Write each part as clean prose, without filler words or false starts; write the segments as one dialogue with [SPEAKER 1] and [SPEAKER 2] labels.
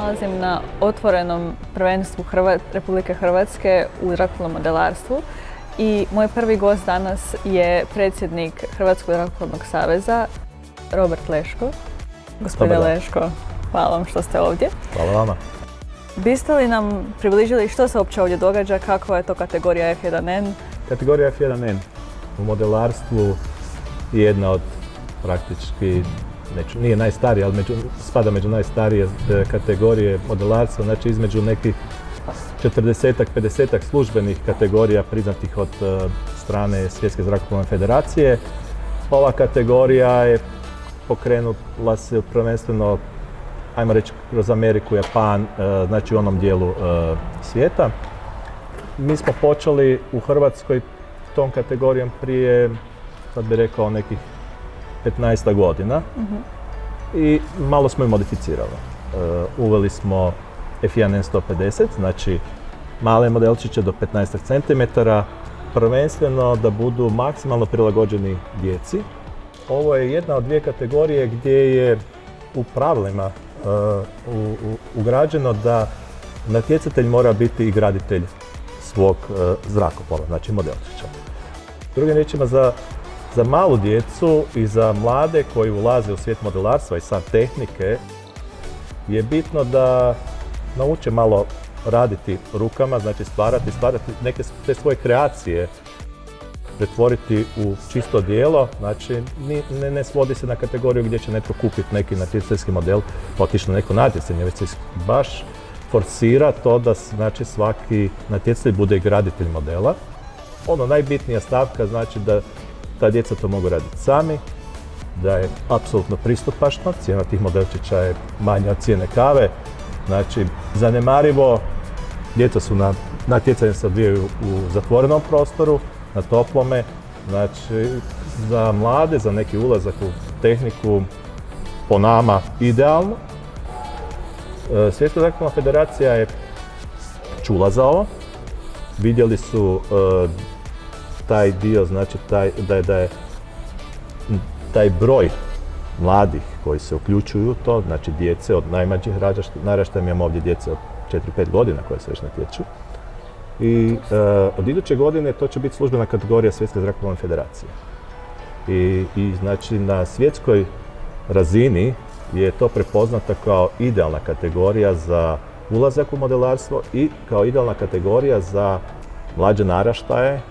[SPEAKER 1] nalazim na otvorenom prvenstvu Republike Hrvatske u zrakoplovnom modelarstvu i moj prvi gost danas je predsjednik Hrvatskog zrakoplovnog saveza, Robert Leško. Gospodine Leško, hvala vam što ste ovdje.
[SPEAKER 2] Hvala vama.
[SPEAKER 1] Biste li nam približili što se uopće ovdje događa, kakva je to kategorija F1N?
[SPEAKER 2] Kategorija F1N u modelarstvu je jedna od praktički, nije najstarija, ali spada među najstarije kategorije modelarstva, znači između nekih 40-ak, 50-ak službenih kategorija priznatih od strane Svjetske zrakoplovne federacije. Ova kategorija je pokrenula se prvenstveno, ajmo reći, kroz Ameriku, Japan, znači u onom dijelu svijeta. Mi smo počeli u Hrvatskoj tom kategorijom prije, sad bih rekao, nekih 15 godina i malo smo ju modificirali. Uveli smo F1N 150, znači male modelčiće do 15 cm, prvenstveno da budu maksimalno prilagođeni djeci. Ovo je jedna od dvije kategorije gdje je u pravilima ugrađeno da natjecatelj mora biti i graditelj svog zrakoplova, znači modelčića. Drugim riječima, za malu djecu i za mlade koji ulaze u svijet modelarstva i sam tehnike je bitno da nauče malo raditi rukama, znači stvarati neke te svoje kreacije, pretvoriti u čisto djelo, znači ne svodi se na kategoriju gdje će netko kupiti neki natjecateljski model pa otići na neko natjecanje, već se baš forsira to da znači svaki natjecatelj bude i graditelj modela. Najbitnija stavka znači da ta djeca to mogu raditi sami, da je apsolutno pristupačno, cijena tih modelčića je manja od cijene kave, znači zanemarivo, djeca su na natjecanje se odvijaju u zatvorenom prostoru, na toplome, znači za mlade, za neki ulazak u tehniku, po nama idealno. Svjetska zrakoplovna federacija je čula za ovo, vidjeli su taj dio, znači da je taj broj mladih koji se uključuju u to, znači djece od najmlađih naraštaja, mi imamo ovdje djece od 4-5 godina koje se već natječu. I od iduće godine to će biti službena kategorija Svjetske zrakoplovne federacije. I znači na svjetskoj razini je to prepoznata kao idealna kategorija za ulazak u modelarstvo i kao idealna kategorija za mlađe naraštaje,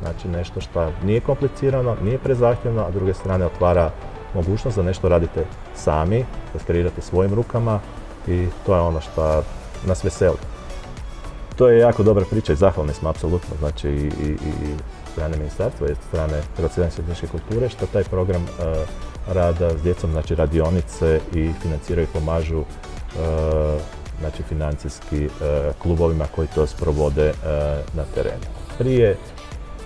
[SPEAKER 2] znači nešto što nije komplicirano, nije prezahtjevno, a s druge strane otvara mogućnost da nešto radite sami, da kreirate svojim rukama i to je ono što nas veseli. To je jako dobra priča i zahvalni smo apsolutno, znači i strane ministarstva i strane Hrvatske zajednice tehničke kulture što taj program rada s djecom, znači radionice i financiraju i pomažu znači financijski klubovima koji to sprovode na terenu. Prije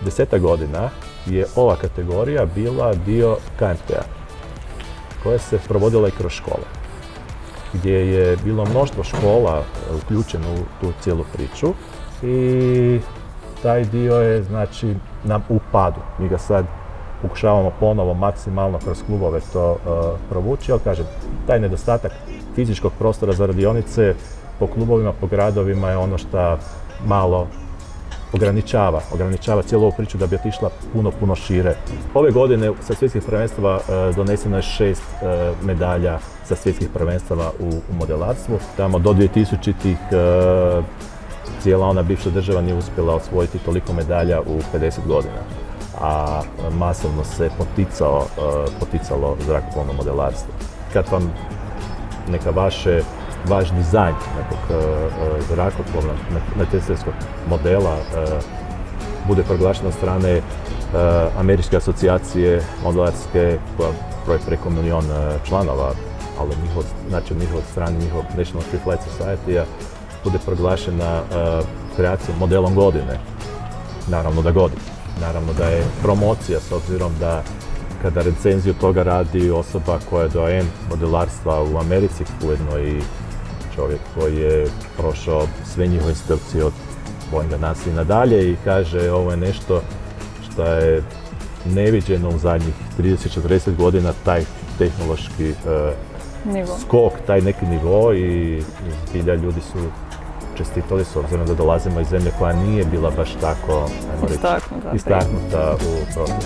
[SPEAKER 2] 10 godina je ova kategorija bila dio KMT-a koja se provodila i kroz škole, gdje je bilo mnoštvo škola uključeno u tu cijelu priču i taj dio je znači nam u padu. Mi ga sad pokušavamo ponovo maksimalno kroz klubove to provući, ali kažem, taj nedostatak fizičkog prostora za radionice po klubovima, po gradovima je ono što malo ograničava cijelu ovu priču da bi otišla puno šire. Ove godine sa svjetskih prvenstava doneseno je 6 medalja sa svjetskih prvenstava u modelarstvu. Tamo do 2000-ih cijela ona bivša država nije uspjela osvojiti toliko medalja u 50 godina. A masovno se poticalo zrakoplovno modelarstvo. Kad vam neka vaš dizajn nekog zrakoplovnog natjecateljskog modela bude proglašen od strane Američke asocijacije modelarske koja broji preko 1 milion članova, ali njihov strani, njihov National Free Flight Society bude proglašena kreacijom modelom godine. Naravno da godi. Naravno da je promocija s obzirom da kada recenziju toga radi osoba koja je doajen modelarstva u Americi, ujedno i čovjek koji je prošao sve njihove instrukcije od Boeinga NASA i nadalje i kaže ovo je nešto što je neviđeno u zadnjih 30-40 godina, taj tehnološki
[SPEAKER 1] Nivo.
[SPEAKER 2] skok, taj neki nivo i zbilja ljudi su čestitali s obzirom da dolazimo iz zemlje koja nije bila baš tako, ajmo reći,
[SPEAKER 1] Istaknuta.
[SPEAKER 2] istaknuta u prošlosti.